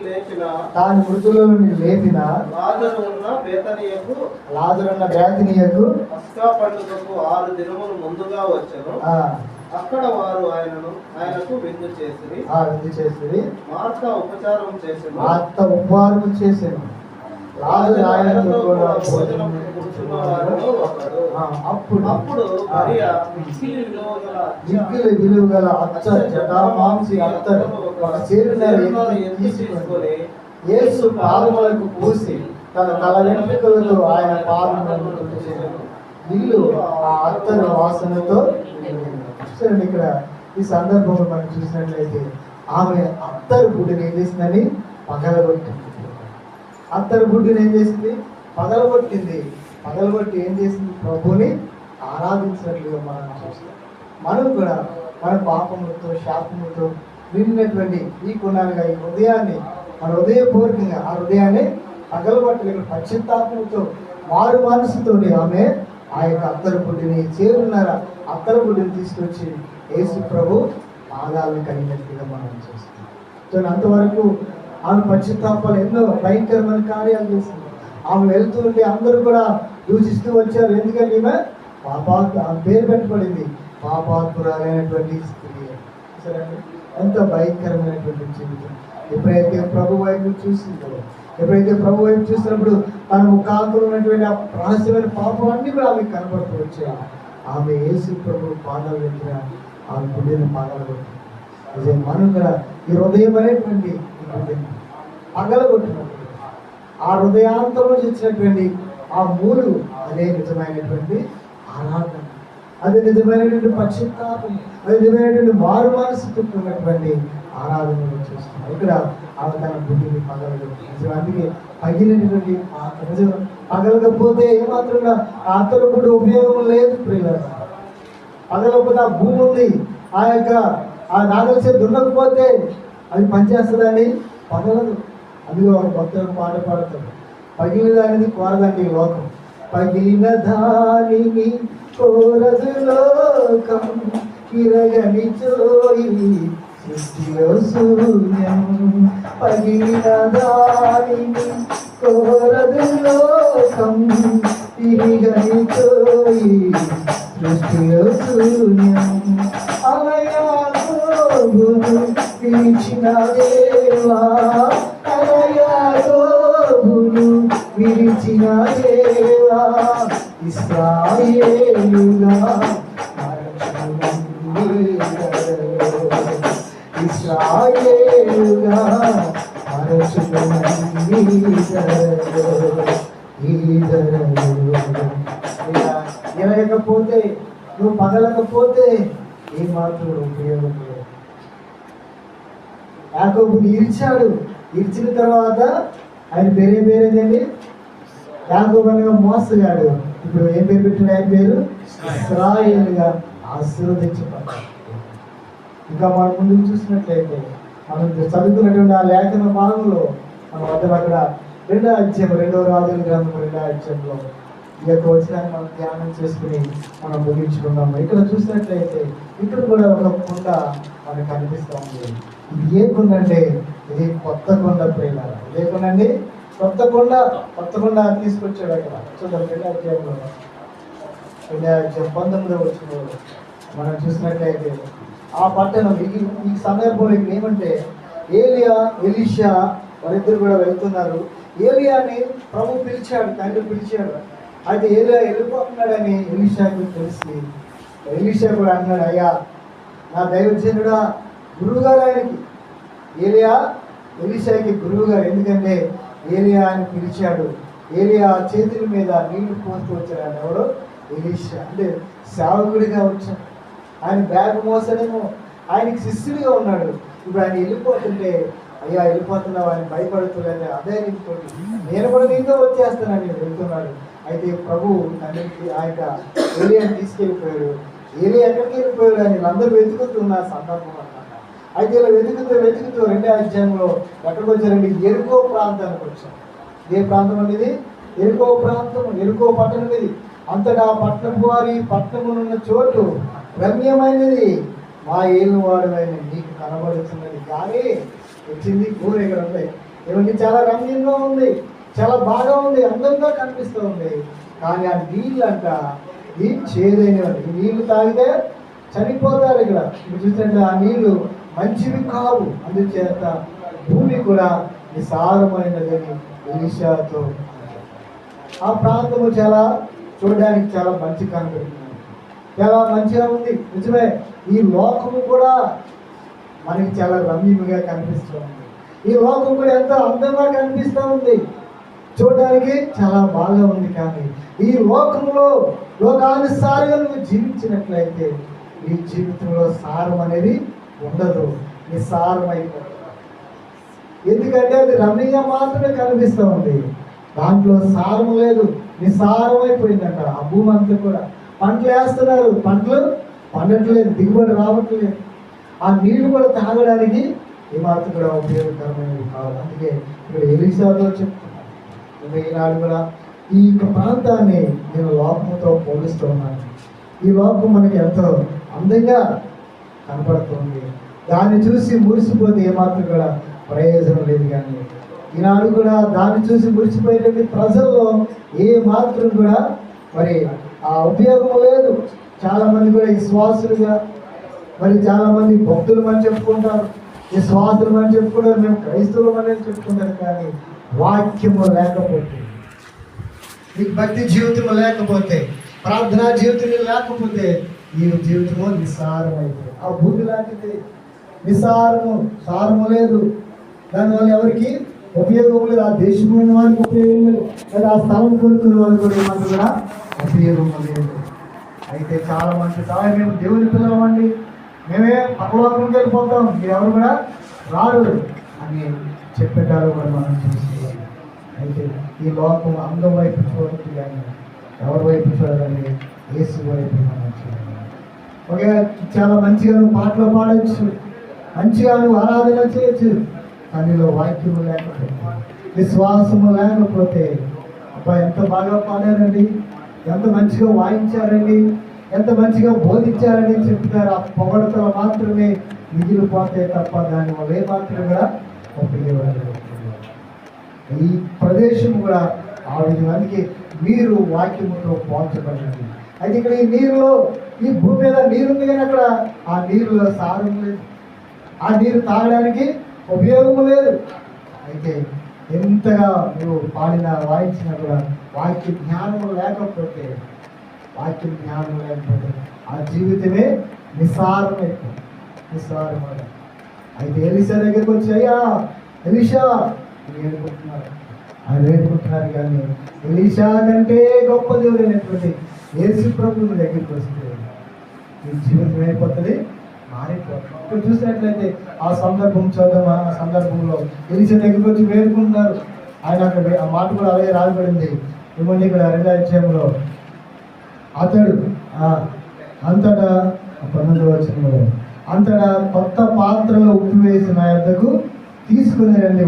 లేపిన లాజరున్న బేతనియకు పస్కా పండుగకు 6 దినములు ముందుగా వచ్చెను. అక్కడ వారు ఆయనకు విందు చేసిరి. మార్త ఉపచారం చేసెను. అప్పుడు విలువ గల జటామాంసి అత్తరు తీసుకొని యేసు పాదములకు పూసి తన తల వెంట్రుకలతో ఆయన పాదములను తుడిచెను. ఇల్లు ఆ అత్తరు వాసనతో చూడండి. ఇక్కడ ఈ సందర్భంలో మనం చూసినట్లయితే ఆమె అత్తరు గుడ్డుని ఏం చేసిందని పగలగొట్టింది. అత్తరు గుడ్డుని ఏం చేసింది? పగలగొట్టింది. పగలగొట్టి ఏం చేసింది? ప్రభుని ఆరాధించినట్లుగా మనం చూస్తాం. మనం కూడా మన పాపములతో శాపములతో నిండినటువంటి ఈ కొనాలుగా ఈ హృదయాన్ని మన హృదయపూర్వకంగా ఆ హృదయాన్ని పగలబట్టలేక పశ్చాత్తాపంతో మారు మనసుతో ఆమె ఆ యొక్క అత్తరు బుడ్డిని చేరున్నర అత్తరు బుడ్డిని తీసుకొచ్చి యేసు ప్రభు పాదాలను కలిగినట్టుగా మనం చూస్తాం. సో అంతవరకు ఆమె పశ్చాత్తాపాలు ఎన్నో భయంకరమైన కార్యాలు చేసింది. ఆమె వెళ్తుంటే అందరూ కూడా దూషిస్తూ వచ్చారు. ఎందుకంటే ఈమె ఆమె పేరు పెట్టబడింది పాపాత్మురాలైనటువంటి స్త్రీ. సరే, ఎంత భయంకరమైనటువంటి జీవితం. ఎప్పుడైతే ప్రభు వైపు చూసిందో, ఎప్పుడైతే ప్రభు వైపు చూసినప్పుడు తన ముఖాంతంలో ఉన్నటువంటి ఆ రహస్యమైన పాపం అన్ని కూడా ఆమె కనబడుతూ వచ్చాయి. ఆమె యేసు ప్రభు పాదాలు పెట్టిన ఆమె గుడ్డిని పాదాలు కొట్టింది. అదే మనం కూడా ఈ హృదయం అనేటువంటి పగలగొట్టినప్పుడు ఆ హృదయాంతంలో వచ్చినటువంటి ఆ మూడు అదే నిజమైనటువంటి ఆరాధన, అది నిజమైనటువంటి పశ్చాత్తాపం, అది నిజమైనటువంటి మారు మనసుతో ఉన్నటువంటి ఆరాధనలు చూస్తున్నాం. ఇక్కడ ఆమె తన బుద్ధిని పగలగొట్టింది. అందుకే పగిలినటువంటి నిజం పగలకపోతే ఏమాత్రంగా ఆ అత్తరు కూడా ఉపయోగం లేదు. ప్రియులారా, పగలకపోతే ఆ భూమి ఉంది, ఆ యొక్క ఆ నాగలిసే దున్నకపోతే అది పనిచేస్తుందండి, పగలదు. అందుకే ఒక భక్తులకు పాట పాడతాడు, పగిలిన దానిని కోరదండి లోకం, పగిలిన దానిని కోరదు లోకం, ఇరగని చోయి సృష్టిలో శూన్యం, పగిలిన దానిని కోరదు లోకం, ఇరగని చోయి సృష్టిలో శూన్యం, అలయాగోగును పిలిచిన దేవా, అలయాగోగును విరిచిన దేవా, ఇశ్రాయేలుగా ఇశ్రాయేలుగా ఎరగకపోతే, నువ్వు పగలకపోతే ఏ మాత్రం ఉపయోగం లేదు. యాకోబుని ఇరిచాడు. ఇరిచిన తర్వాత ఆయన పేరేంటండి? యాకోబు అనగా మోసగాడు. ఇప్పుడు ఏం పేరు పెట్టాడు? ఆయన పేరు ఇశ్రాయేలుగా ఆశీర్వదించబడ్డాడు. ఇంకా మనం ముందుకు చూసినట్లయితే మనం చదువుకున్నటువంటి ఆ లేఖన భాగంలో మనం అక్కడ 2వ అధ్యాయం 2వ రాజుల గ్రంథం 2వ అధ్యాయంలో ఈ యొక్క వచనాన్ని మనం ధ్యానం చేసుకుని మనం ముగించుకున్నాము. ఇక్కడ చూసినట్లయితే ఇక్కడ కూడా ఒక కొండ మనకు కనిపిస్తూ ఉంది. ఇది ఏ కొండ అంటే ఇది కొత్త కొండ. ప్రియులారా, ఇదే కొండ అండి, కొత్త కొండ తీసుకొచ్చాడు అక్కడ. చూద్దాం 2వ అధ్యాయంలో 19వ వచనంలో మనం చూసినట్లయితే ఆ పట్టణం ఈ సందర్భంలో ఇక్కడ ఏమంటే ఏలియా ఎలీషా వారిద్దరు కూడా వెళ్తున్నారు. ఏలియాని ప్రభు పిలిచాడు, తండ్రి పిలిచాడు. అయితే ఏలియా వెళ్ళిపోతున్నాడని ఎలీషాకు తెలిసి ఎలీషా కూడా అన్నాడు, అయ్యా నా దైవజనుడా, గురువు గారు ఆయనకి. ఏలియా ఎలీషాకి గురువు గారు. ఎందుకంటే ఏలియా అని పిలిచాడు. ఏలియా చేతుల మీద నీళ్లు పోస్తూ వచ్చాడు. ఎవరు? ఎలీషా. అంటే సేవకుడిగా వచ్చాడు. ఆయన బ్యాగ్ మోసడేమో, ఆయనకి శిష్యుడిగా ఉన్నాడు. ఇప్పుడు ఆయన వెళ్ళిపోతుంటే, అయ్యా వెళ్ళిపోతున్నావు అని భయపడుతుందంటే అదే ఇంకోటి, నేను కూడా నీతో వచ్చేస్తానని వెళ్తున్నాడు. అయితే ప్రభు తండ్రికి ఆ యొక్క ఏలియాని తీసుకెళ్ళిపోయాడు. ఏలియా ఎక్కడికి వెళ్ళిపోయాడు అని వీళ్ళందరూ వెతుకుతున్న సందర్భం అన్నమాట. అయితే ఇలా వెతుకుతూ 2వ అధ్యాయంలో ఎక్కడికి వచ్చారండి? ఎరుకో ప్రాంతానికి వచ్చారు. ఏ ప్రాంతం అనేది? ఎరుకో ప్రాంతం, ఎరుకో పట్టణం ఇది. అంతటా పట్టణం వారి పట్టణమునున్న చోటు రమ్యమైనది, మా ఏలువాడమైన నీకు కనబడుతున్నది. కానీ వచ్చింది ఊరు ఇక్కడ ఉంది. ఇవన్నీ చాలా రమ్యంగా ఉంది, చాలా బాగా ఉంది, అందంగా కనిపిస్తూ ఉంది. కానీ ఆ నీళ్ళు అంట ఈ చేదైనవి. ఈ నీళ్లు తాగితే చనిపోతారు. ఇక్కడ చూసినట్టు ఆ నీళ్లు మంచివి కావు, అందుచేత భూమి కూడా నిసారమైనదని ఎలీషాతో. ఆ ప్రాంతము చాలా చూడడానికి చాలా మంచి కనబడుతుంది, చాలా మంచిగా ఉంది. నిజమే, ఈ లోకము కూడా మనకి చాలా రమ్యముగా కనిపిస్తూ ఉంది. ఈ లోకం కూడా ఎంతో అందంగా కనిపిస్తూ ఉంది, చూడడానికి చాలా బాగా ఉంది. కానీ ఈ లోకంలో లోకానుసారంగా నువ్వు జీవించినట్లయితే ఈ జీవితంలో సారం అనేది ఉండదు, నిస్సారమైపోతుంది. ఎందుకంటే అది రమ్యంగా మాత్రమే కనిపిస్తూ ఉంది, దాంట్లో సారం లేదు, నిస్సారమైపోయిందంట. ఆ భూమి అంతా కూడా పంటలు వేస్తున్నారు, పంటలు పండట్లేదు, దిగుబడి రావట్లేదు. ఆ నీళ్లు కూడా తాగడానికి ఏమాత్రం కూడా ఉపయోగకరమైనవి కావాలి. అందుకే ఇక్కడ ఎలీషాతో చెప్తున్నారు, ఈనాడు కూడా ఈ యొక్క ప్రాంతాన్ని నేను లోకముతో పోలుస్తూ ఉన్నాను. ఈ లోకం మనకి ఎంతో అందంగా కనపడుతుంది. దాన్ని చూసి మురిసిపోతే ఏమాత్రం కూడా ప్రయోజనం లేదు. కానీ ఈనాడు కూడా దాన్ని చూసి మురిసిపోయేటువంటి ప్రజల్లో ఏ మాత్రం కూడా మరి ఆ ఉపయోగం లేదు. చాలామంది కూడా విశ్వాసులుగా, మరి చాలామంది భక్తులు అని చెప్పుకుంటారు, విశ్వాసులు అని చెప్పుకుంటారు, మేము క్రైస్తవులు అని చెప్పుకుంటారు. కానీ వాక్యము లేకపోతే, నీకు భక్తి జీవితం లేకపోతే, ప్రార్థనా జీవితం లేకపోతే ఈ జీవితము నిస్సారం అయిపోయింది. ఆ భూమి లాంటిది, నిస్సారము, సారము లేదు. దానివల్ల ఎవరికి ఉపయోగం లేదు. ఆ దేశం ఉన్న వారికి ఉపయోగం లేదు, లేదా ఆ స్థలం కొనుక్కునే వాళ్ళకి కూడా ఏమంటే కూడా ఉపయోగం లేదు. అయితే చాలా మంది మేము దేవుని పిల్లమండి, మేమే పరలోకంకి వెళ్ళిపోతాం, మీరెవరు కూడా రారు అని చెప్పేటారు కూడా మనం చూస్తున్నాం. అయితే ఈ లోకం అందం వైపు చూడదు, కానీ ఎవరి వైపు చూడాలని యేసు వైపు మనం చూడాలి. ఓకే, చాలా మంచిగా నువ్వు పాటలు పాడవచ్చు, మంచిగా నువ్వు ఆరాధన చేయొచ్చు, కానీ వాక్యము లేకపోతే, విశ్వాసము లేకపోతే, అబ్బా ఎంత బాగా పాడారండి, ఎంత మంచిగా వాయించారండి, ఎంత మంచిగా బోధించారని చెప్తారు. ఆ పొగడతలు మాత్రమే మిగిలిపోతే తప్ప దానివల్ల ఏ మాత్రం కూడా ఉపయోగపడలేదు. ఈ ప్రదేశం కూడా ఆ విధంగా మీరు వాక్యముతో పోల్చబడింది. అయితే ఇక్కడ ఈ నీరులో, ఈ భూమి మీద నీరుంది, కానీ అక్కడ ఆ నీరులో సారం లేదు, ఆ నీరు తాగడానికి ఉపయోగం లేదు. అయితే ఎంతగా నువ్వు పాడినా వాయించినా కూడా వాక్య జ్ఞానం లేకపోతే, వాక్యం జ్ఞానం లేకపోతే ఆ జీవితమే నిస్సారమైపోయింది, నిస్సారమైన. అయితే ఎలీషా దగ్గరికి వచ్చి, అయ్యా ఎలీషా వేడుకుంటున్నారు, ఆయన వేడుకుంటున్నారు. కానీ ఎలీషా కంటే గొప్ప దేవుడైనటువంటి యేసు ప్రభువు దగ్గరికి వస్తే ఈ జీవితం అయిపోతుంది, మారిపోతుంది. ఇక్కడ చూసినట్లయితే ఆ సందర్భం చదువు, ఆ సందర్భంలో ఎలీషా దగ్గరికి వచ్చి వేడుకుంటున్నారు. ఆయన అక్కడ ఆ మాట కూడా అలాగే రాయబడింది. ఏమంటే ఇక్కడ 2వ అధ్యాయంలో, అతడు అంతటా 19వ వచనంలో, అంతటా కొత్త పాత్రలో ఉప్పు వేసి నా యొద్దకు తీసుకుని రండి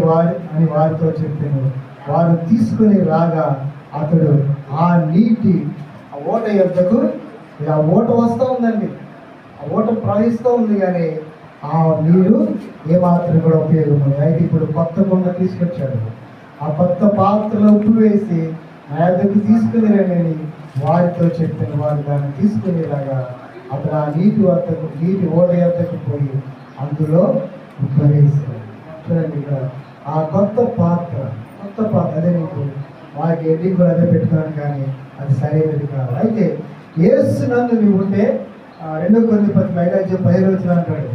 అని వారితో చెప్పాను. వారు తీసుకుని రాగా అతడు ఆ నీటి, ఆ ఓట యొద్దకు, ఆ ఓట వస్తూ ఉందండి, ఆ ఓట ప్రవహిస్తూ ఉంది, కానీ ఆ నీరు ఏమాత్రం కూడా ఉపయోగం ఉంది. అయితే ఇప్పుడు కొత్త కొండ తీసుకొచ్చాడు. ఆ కొత్త పాత్రలో ఉప్పు వేసి నా యొద్దకు తీసుకుని రండి అని వారితో చెప్పిన. వారు దాన్ని తీసుకునేలాగా అతను ఆ నీటి ఓట యొద్దకు పోయి అందులో ఉప్పు వేశాడు. చూడండి, ఇక్కడ ఆ కొత్త పాత్ర అదే నీకు వారికి ఎడ్డీ కూడా అదే పెట్టుకున్నాను, కానీ అది సరైనది కాదు. అయితే యేసు నందు నీవు ఉంటే 2 కొరింథీ 5:15 అంటాడు,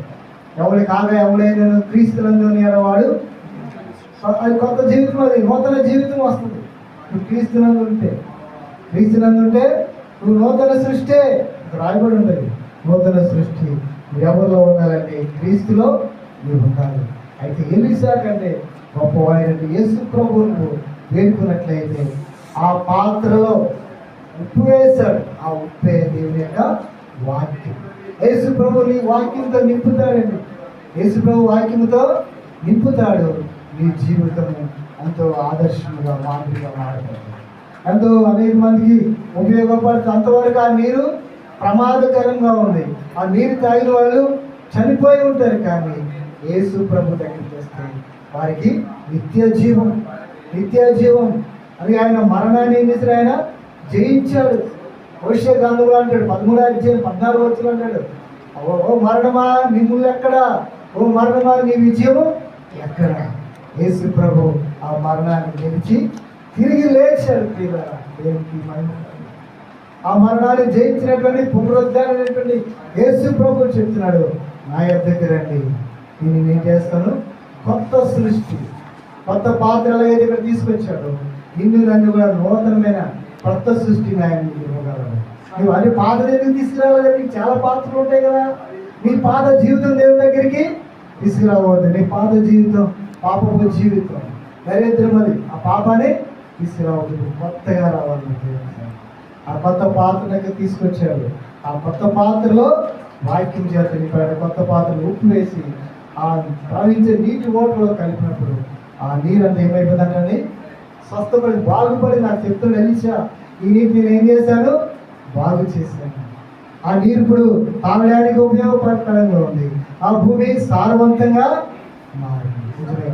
ఎవరి కాగా ఎవడైనా క్రీస్తునందు అనేవాడు, అది కొత్త జీవితం, అది నూతన జీవితం వస్తుంది. నువ్వు క్రీస్తునందు ఉంటే నువ్వు నూతన సృష్టి, రాయబడి ఉంటుంది నూతన సృష్టి. ఎవరిలో ఉండాలంటే క్రీస్తులో నువ్వు ఉండాలి. అయితే ఎలీషా కంటే గొప్పవాడైన యేసు ప్రభువును వేడుకున్నట్లయితే ఆ పాత్రలో ఉప్పు వేశాడు. ఆ ఉప్పే దేవుని యొక్క వాక్యం. యేసు ప్రభుని వాక్యంతో నింపుతాడండి. యేసు ప్రభు వాక్యంతో నింపుతాడు. నీ జీవితము ఎంతో ఆదర్శంగా, మాదిరిగా మారుతుంది, ఎంతో అనేక మందికి ఉపయోగపడుతుంది. అంతవరకు ఆ నీరు ప్రమాదకరంగా ఉంది. ఆ నీరు తాగిన వాళ్ళు చనిపోయి ఉంటారు. కానీ యేసు ప్రభు దగ్గరికి వస్తే వారికి నిత్య జీవం అది. ఆయన మరణాన్ని ఏం చేశాడు? ఆయన జయించాడు. భవిష్య గ్రంథంలో అంటాడు 13వ అధ్యాయం 14వ వచనం అంటాడు, ఓ మరణమా నీ ముళ్ళు ఎక్కడా, ఓ మరణమా నీ విజయము ఎక్కడ? యేసు ప్రభు ఆ మరణాన్ని గెలిచి తిరిగి లేచాడు. దేవునికి మహిమ. ఆ మరణాన్ని జయించినటువంటి పునరుద్ధారైనటువంటి యేసు ప్రభు చెప్తున్నాడు, నా యొద్దకు రండి, నేను చేస్తాను కొత్త సృష్టి, కొత్త పాత్రలు ఏది ఇక్కడ తీసుకొచ్చాడు. నన్ను కూడా నూతనమైన కొత్త సృష్టిని ఆయన ఇవ్వగలడు. నువ్వు అన్ని పాత దగ్గరికి తీసుకురావాలి. నీకు చాలా పాత్రలు ఉంటాయి కదా. నీ పాత జీవితం దేవుని దగ్గరికి తీసుకురావద్దు. నీ పాత జీవితం పాపపు జీవితం, దరిద్రం, అది ఆ పాపాన్ని తీసుకురావద్దు. కొత్తగా రావాలి. ఆ కొత్త పాత్ర దగ్గర తీసుకొచ్చాడు. ఆ కొత్త పాత్రలో వాక్యం చేత నింపాడు. కొత్త పాత్రలో ఉప్పు వేసి ఆ ప్రవహించే నీటి ఓటలో కలిపినప్పుడు ఆ నీరంతా ఏమైపోతుందంటే స్వస్థపడి బాగుపడి నాకు చెప్తున్న ఎలీషా, ఈ నీరు నేను ఏం చేశాను? బాగు చేశాను. ఆ నీరు ఇప్పుడు తాగడానికి ఉపయోగపడకరంగా ఉంది. ఆ భూమి సారవంతంగా మారింది. నిజమే,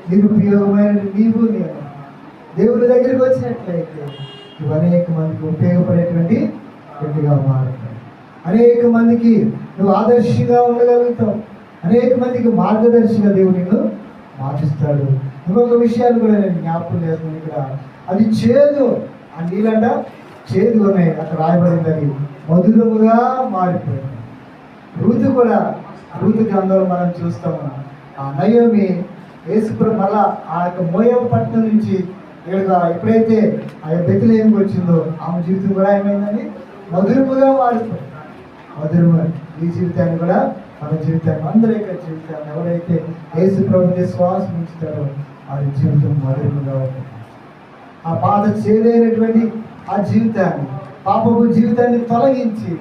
నిరుపయోగమైన నీవు నేను దేవుని దగ్గరికి వచ్చినట్లయితే ఇవి అనేక మందికి ఉపయోగపడేటువంటి వ్యక్తిగా మారుతాయి. అనేక మందికి నువ్వు ఆదర్శంగా ఉండగలుగుతావు. అనేక మందికి మార్గదర్శిగా దేవుడు నిన్ను మార్చిస్తాడు. ఇంకొక విషయాన్ని కూడా నేను జ్ఞాపకం చేస్తున్నాను. ఇక్కడ అది చేదు, ఆ నీళ్ళంట చేదు ఉన్నాయి. అక్కడ రాయబడింది అది మధురముగా మారిపోయింది. ఋతు కూడా, ఋతు గ్రంథంలో మనం చూస్తాము. ఆ నయోమి యేసుప్రభు మళ్ళా ఆ యొక్క మోయాబు పట్టణం నుంచి ఇక్కడగా ఎప్పుడైతే ఆ బెత్లెహేముకి వచ్చిందో ఆమె జీవితం కూడా ఏమైందని మధురముగా మారిపోయింది. మధురము. ఈ జీవితాన్ని కూడా మన జీవితాన్ని, అందరి యొక్క జీవితాన్ని ఎవరైతే యేసుప్రభుని శ్వాసం ఉంచుతారో వారి జీవితం మధురముగా ఉంటుంది. ఆ పాత చేదైనటువంటి ఆ జీవితాన్ని, పాపపు జీవితాన్ని తొలగించి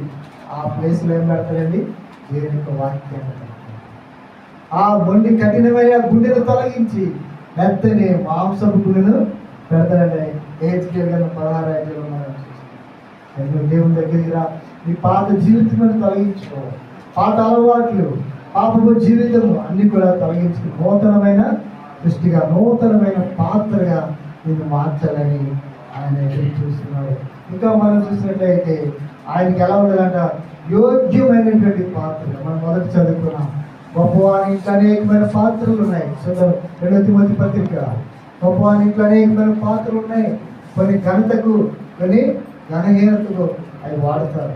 ఆ ప్లేస్లో ఏం పెడతారండి? దేవుని యొక్క వాక్యాన్ని పెడతారు. ఆ మొండి కఠినమైన గుండెను తొలగించి మెత్తని మాంసపు గుండెను పెడతారండి. హెచ్కేల్ గారు 16 మనం చూస్తాం. దేవుని దగ్గరికి రా, నీ పాత జీవితాన్ని తొలగించుకో. పాత అలవాట్లు, పాపపు జీవితము అన్ని కూడా తొలగించుకో. నూతనమైన సృష్టిగా, నూతనమైన పాత్రగా నిన్ను మార్చాలని ఆయన ఎదురు చూస్తున్నాడు. ఇంకా మనం చూసినట్లయితే ఆయనకి ఎలా ఉండాలంట? యోగ్యమైనటువంటి పాత్రలు. మనం మొదటి చదువుకున్నాం. గొప్పవాని ఇంట్లో అనేకమైన పాత్రలు ఉన్నాయి. చూద్దాం 2 తిమోతి పత్రిక. గొప్పవాని ఇంట్లో అనేకమైన పాత్రలు ఉన్నాయి. కొన్ని ఘనతకు, కొన్ని ఘనహీనతకు అవి వాడతారు.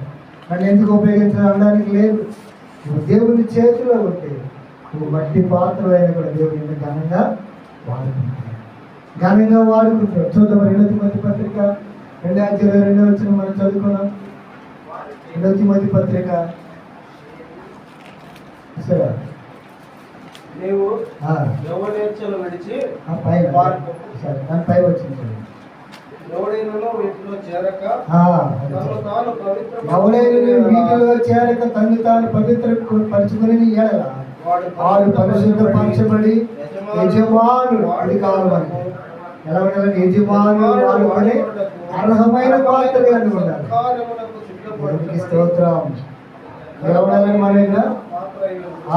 కానీ ఎందుకు ఉపయోగించడానికి లేదు. నువ్వు దేవుని చేతిలో ఉంటే నువ్వు మట్టి పాత్రలు అయినా కూడా దేవుని ఘనంగా వాడుకుంటావు. ఘనంగా వాడుకుంటావు. చూద్దాం 2 తిమోతి పత్రిక 2:22 మనం చదువుకున్నాం. 2 తిమోతి పత్రిక సరే నీవు యవ్వనేచ్ఛలు విడిచి దాని పై వచ్చింది. ఎవడైనాలో వీటిలో చేరక ఎవడైనా వీటిలో చేరక తను తాను పవిత్ర పరుచుకుని ఎడల వాడు పరిశుద్ధపరచబడి యజమానుడు అది కావాలి. ఎలా ఉండాలని? యజమానుడు వాడుకొని అర్హమైన పాత్రగా ఉండాలి. స్తోత్రం. ఎలా ఉండాలని? మన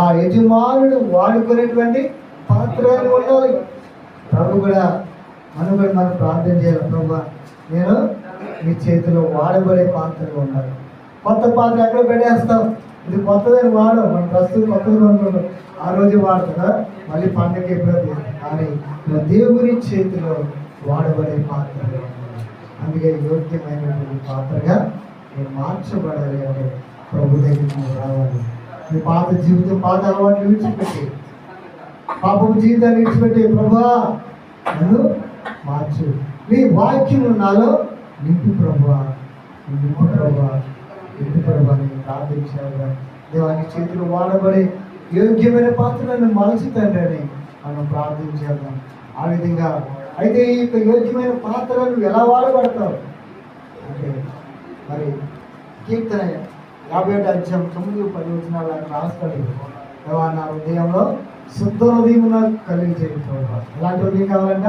ఆ యజమానుడు వాడుకునేటువంటి పాత్రగా ఉండాలి. ప్రభు కూడా మనం ప్రార్థన చేయాలి. ప్రభు, నేను మీ చేతిలో వాడబడే పాత్రగా ఉండాలి. కొత్త పాత్ర ఎక్కడ పెట్టేస్తాం? ఇది కొత్తదని వాడడం. మనం ప్రస్తుతం కొత్తది కొనుక్కుంటాం, ఆ రోజు వాడుతుందా, మళ్ళీ పండుగ ఎప్పుడో తీస్తాం. కానీ దేవుని చేతిలో వాడబడే పాత్రగా ఉండాలి. అందుకే యోగ్యమైనటువంటి పాత్రగా నేను మార్చబడాలి అంటే ప్రభు దగ్గరికి రావాలి. మీ పాత జీవితం, పాత అలవాట్లు విడిచిపెట్టి, పాపపు జీవితాన్ని విడిచిపెట్టి, ప్రభా నన్ను మార్చు, నీ వాక్యం నాలో నింపు ప్రభా, నింపు ప్రభా, నింపు ప్రభా అని ప్రార్థించాలి. దేవాన్ని చేతులు వాడబడే యోగ్యమైన పాత్రలను మలచుతండి అని మనం ప్రార్థించేద్దాం. ఆ విధంగా అయితే ఈ యొక్క యోగ్యమైన పాత్రలను ఎలా వాడబడతావు అంటే, మరి కీర్తన 51:9-10 అక్కడ రాస్తాడు. దేవా నా హృదయంలో శుద్ధ హృదయం నాకు కలిగి చేయండి. ఎలాంటి హృదయం కావాలంట?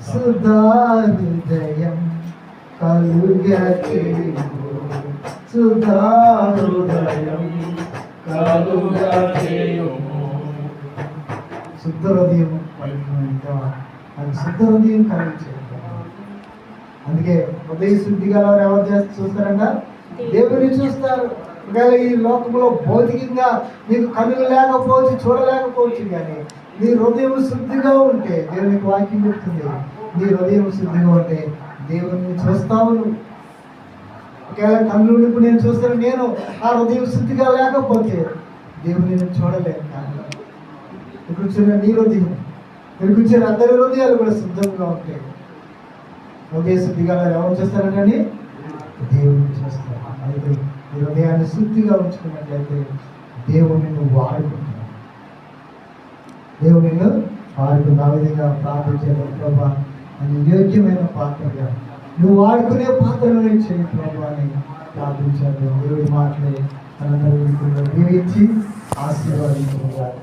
శుద్ధ హృదయం కలుగ చేయుము, శుద్ధ హృదయం కలుగ చేయుము. శుద్ధ హృదయం అది శుద్ధ హృదయం కలిగి చేయండి. అందుకే హృదయ శుద్ధి గల ఎవరు చూస్తారంట? దేవుని చూస్తారు. ఒకవేళ ఈ లోకంలో భౌతికంగా నీకు కన్నులు లేకపోవచ్చు, చూడలేకపోవచ్చు, కానీ నీ హృదయం శుద్ధిగా ఉంటే, దేవునికి వాక్యం చెప్తుంది, నీ హృదయం శుద్ధిగా ఉంటే దేవుని చూస్తావు నువ్వు. ఒకవేళ కన్నులు ఇప్పుడు నేను చూస్తాను, నేను నా హృదయం శుద్ధిగా లేకపోతే దేవుని నేను చూడలేను. కానీ ఇక్కడ వచ్చిన నీ హృదయం, ఇక్కడికి వచ్చిన అందరి హృదయాలు కూడా శుద్ధంగా ఉంటాయి. హృదయ శుద్ధిగా ఎవరు చేస్తారంటే దేవుని చేస్తారు. అయితే ఈ హృదయాన్ని శుద్ధిగా ఉంచుకున్నట్లయితే దేవుని నువ్వు వాడుకుంటావు. దేవుని వాడుకుంటా. ఆ విధంగా ప్రార్థించేది ప్రభా అని యోగ్యమైన పాత్రగా నువ్వు వాడుకునే పాత్రలు చేయి ప్రభా అని ప్రార్థించాడు. దేవుడి మాటలే మనందరూ దీవించి ఆశీర్వాదించుగాక.